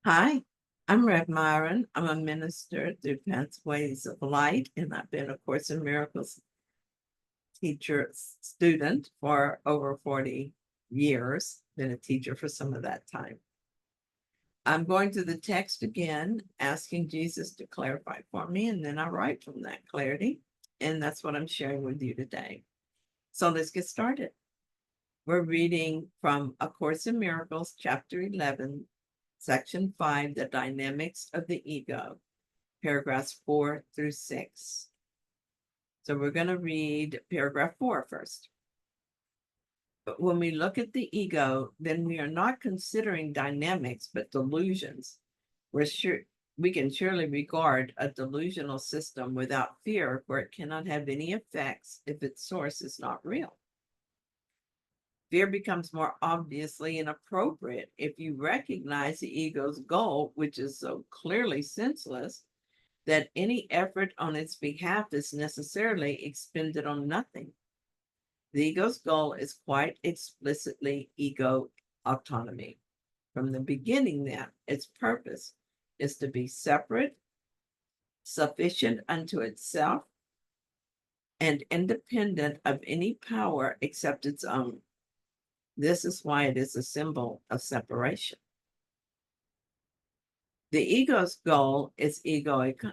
Hi, I'm Rev Myron. I'm a minister through Pathways of Light, and I've been a Course in Miracles teacher student for over 40 years, been a teacher for some of that time. I'm going to the text again, asking Jesus to clarify for me, and then I write from that clarity. And that's what I'm sharing with you today. So let's get started. We're reading from A Course in Miracles, chapter 11, section 5, The Dynamics of the Ego, paragraphs 4 through 6. So we're going to read paragraph 4 first. But when we look at the ego, then we are not considering dynamics, but delusions. We can surely regard a delusional system without fear, for it cannot have any effects if its source is not real. Fear becomes more obviously inappropriate if you recognize the ego's goal, which is so clearly senseless, that any effort on its behalf is necessarily expended on nothing. The ego's goal is quite explicitly ego autonomy. From the beginning, then, its purpose is to be separate, sufficient unto itself, and independent of any power except its own. This is why it is a symbol of separation. The ego's goal is egoic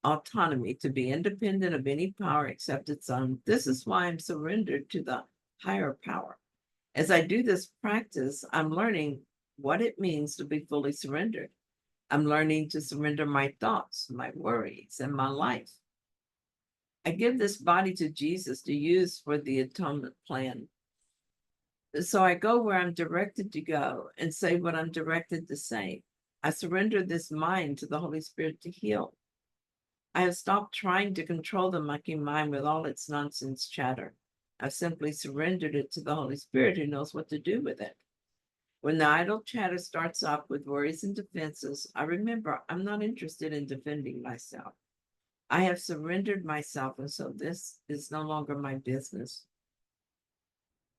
autonomy, to be independent of any power except its own. This is why I'm surrendered to the higher power. As I do this practice, I'm learning what it means to be fully surrendered. I'm learning to surrender my thoughts, my worries, and my life. I give this body to Jesus to use for the atonement plan. So I go where I'm directed to go and say what I'm directed to say. I surrender this mind to the Holy Spirit to heal. I have stopped trying to control the monkey mind with all its nonsense chatter. I've simply surrendered it to the Holy Spirit, who knows what to do with it. When the idle chatter starts up with worries and defenses, I remember I'm not interested in defending myself. I have surrendered myself, and so this is no longer my business.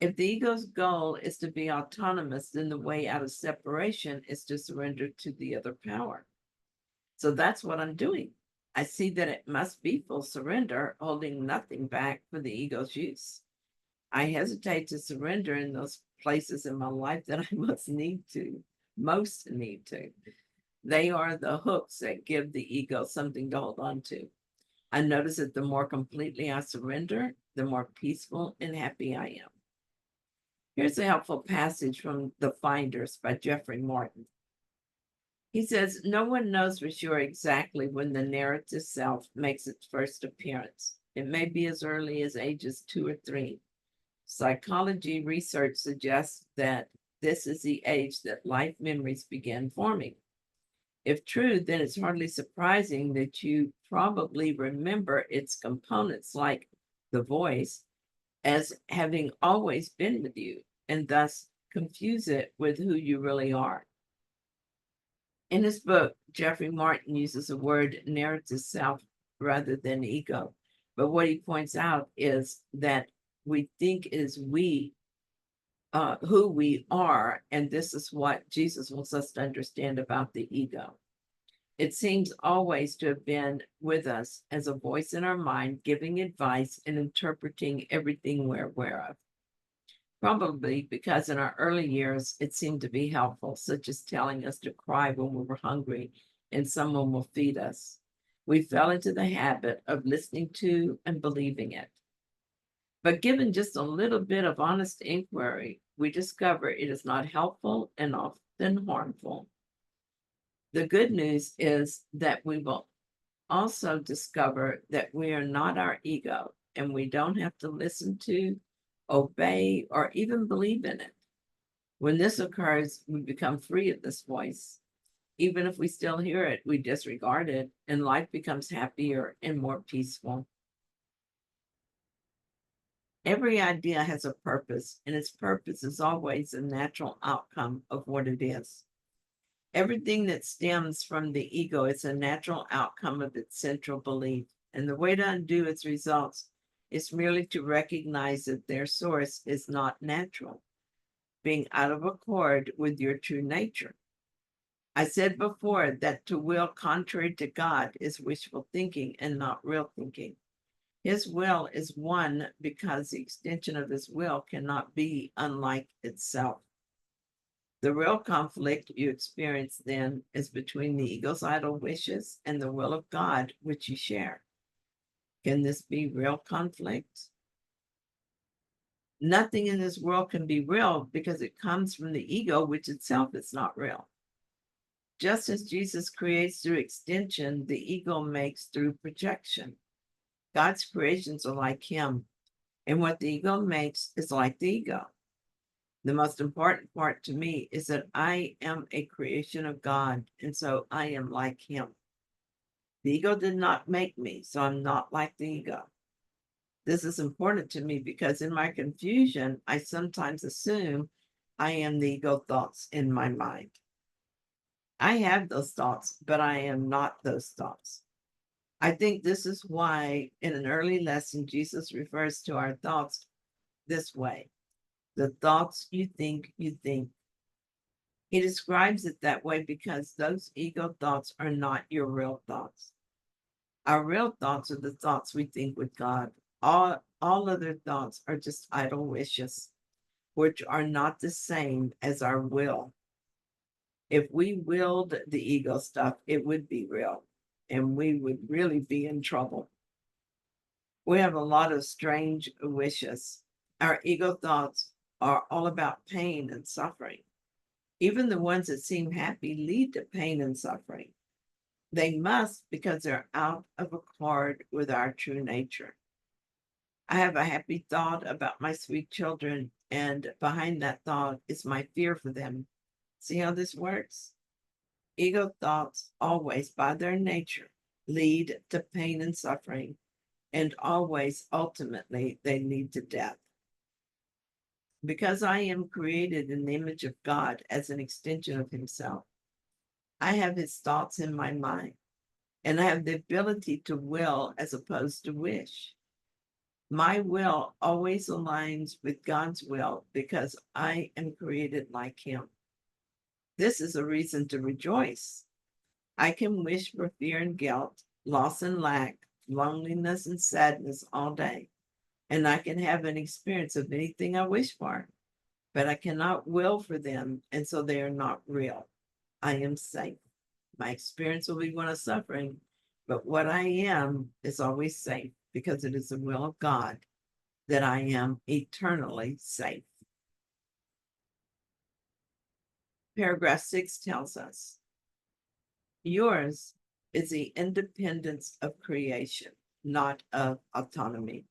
If the ego's goal is to be autonomous, then the way out of separation is to surrender to the other power. So that's what I'm doing. I see that it must be full surrender, holding nothing back for the ego's use. I hesitate to surrender in those places in my life that I most need to. They are the hooks that give the ego something to hold on to. I notice that the more completely I surrender, the more peaceful and happy I am. Here's a helpful passage from The Finders by Jeffrey Martin. He says, no one knows for sure exactly when the narrative self makes its first appearance. It may be as early as ages 2 or 3. Psychology research suggests that this is the age that life memories begin forming. If true, then it's hardly surprising that you probably remember its components, like the voice, as having always been with you, and thus confuse it with who you really are. In his book, Jeffrey Martin uses the word narrative self rather than ego. But what he points out is that we think it is who we are, and this is what Jesus wants us to understand about the ego. It seems always to have been with us as a voice in our mind, giving advice and interpreting everything we're aware of. Probably because in our early years, it seemed to be helpful, such as telling us to cry when we were hungry and someone will feed us. We fell into the habit of listening to and believing it. But given just a little bit of honest inquiry, we discover it is not helpful and often harmful. The good news is that we will also discover that we are not our ego, and we don't have to listen to, obey, or even believe in it. When this occurs, we become free of this voice. Even if we still hear it, we disregard it, and life becomes happier and more peaceful. Every idea has a purpose, and its purpose is always a natural outcome of what it is. Everything that stems from the ego is a natural outcome of its central belief, and the way to undo its results is merely to recognize that their source is not natural, being out of accord with your true nature. I said before that to will contrary to God is wishful thinking and not real thinking. His will is one because the extension of his will cannot be unlike itself. The real conflict you experience then is between the ego's idle wishes and the will of God, which you share. Can this be real conflict? Nothing in this world can be real because it comes from the ego, which itself is not real. Just as Jesus creates through extension, the ego makes through projection. God's creations are like him, and what the ego makes is like the ego. The most important part to me is that I am a creation of God, and so I am like him. The ego did not make me, so I'm not like the ego. This is important to me because in my confusion, I sometimes assume I am the ego thoughts in my mind. I have those thoughts, but I am not those thoughts. I think this is why in an early lesson, Jesus refers to our thoughts this way. The thoughts you think, you think. He describes it that way because those ego thoughts are not your real thoughts. Our real thoughts are the thoughts we think with God. All other thoughts are just idle wishes, which are not the same as our will. If we willed the ego stuff, it would be real, and we would really be in trouble. We have a lot of strange wishes. Our ego thoughts are all about pain and suffering. Even the ones that seem happy lead to pain and suffering. They must because they're out of accord with our true nature. I have a happy thought about my sweet children, and behind that thought is my fear for them. See how this works? Ego thoughts always, by their nature, lead to pain and suffering, and always, ultimately, they lead to death. Because I am created in the image of God as an extension of himself, I have his thoughts in my mind, and I have the ability to will as opposed to wish. My will always aligns with God's will because I am created like him. This is a reason to rejoice. I can wish for fear and guilt, loss and lack, loneliness and sadness all day, and I can have an experience of anything I wish for, but I cannot will for them, and so they are not real. I am safe. My experience will be one of suffering, but what I am is always safe because it is the will of God that I am eternally safe. Paragraph 6 tells us, yours is the independence of creation, not of autonomy.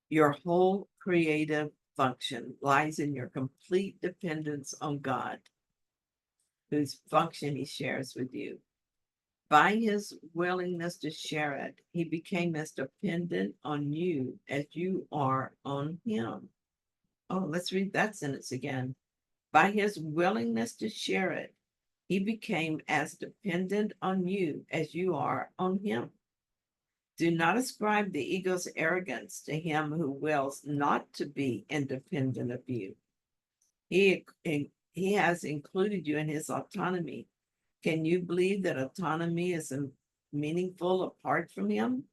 Your whole creative function lies in your complete dependence on God, whose function he shares with you. By his willingness to share it, he became as dependent on you as you are on him. Oh, let's read that sentence again. By his willingness to share it, he became as dependent on you as you are on him. Do not ascribe the ego's arrogance to him who wills not to be independent of you. He has included you in his autonomy. Can you believe that autonomy is meaningful apart from him?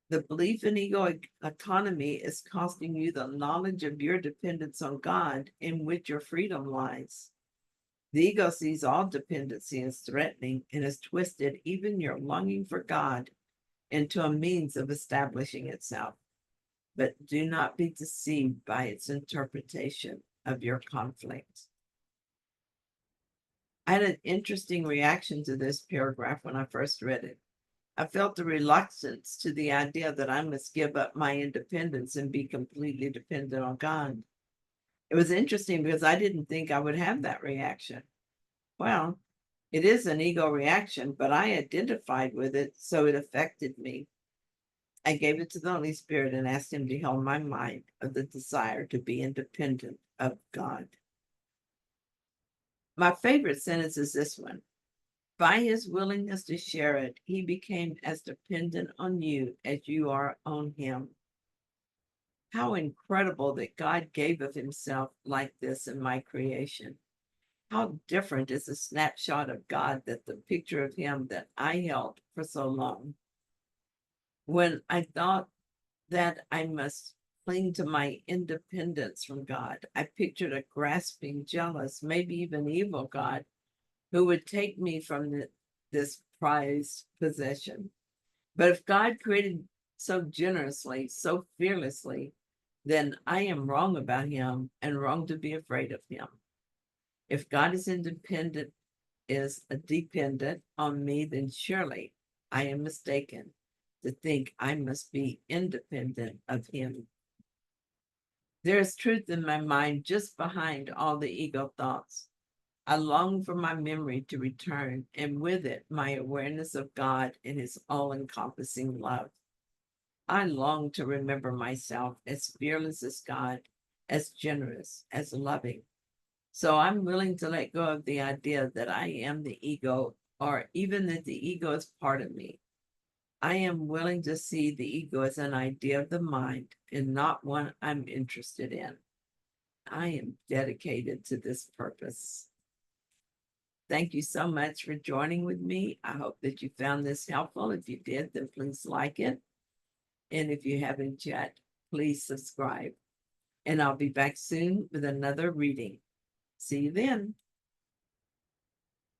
The belief in ego autonomy is costing you the knowledge of your dependence on God, in which your freedom lies. The ego sees all dependency as threatening and has twisted even your longing for God into a means of establishing itself. But do not be deceived by its interpretation of your conflict. I had an interesting reaction to this paragraph when I first read it. I felt a reluctance to the idea that I must give up my independence and be completely dependent on God. It was interesting because I didn't think I would have that reaction. Well, it is an ego reaction, but I identified with it, so it affected me. I gave it to the Holy Spirit and asked him to heal my mind of the desire to be independent of God. My favorite sentence is this one. By his willingness to share it, he became as dependent on you as you are on him. How incredible that God gave of himself like this in my creation. How different is a snapshot of God than the picture of him that I held for so long. When I thought that I must cling to my independence from God, I pictured a grasping, jealous, maybe even evil God who would take me from this prized possession. But if God created so generously, so fearlessly, then I am wrong about him and wrong to be afraid of him. If God is dependent on me, then surely I am mistaken to think I must be independent of him. There is truth in my mind just behind all the ego thoughts. I long for my memory to return, and with it, my awareness of God and his all-encompassing love. I long to remember myself as fearless as God, as generous, as loving. So I'm willing to let go of the idea that I am the ego, or even that the ego is part of me. I am willing to see the ego as an idea of the mind and not one I'm interested in. I am dedicated to this purpose. Thank you so much for joining with me. I hope that you found this helpful. If you did, then please like it. And if you haven't yet, please subscribe. And I'll be back soon with another reading. See you then.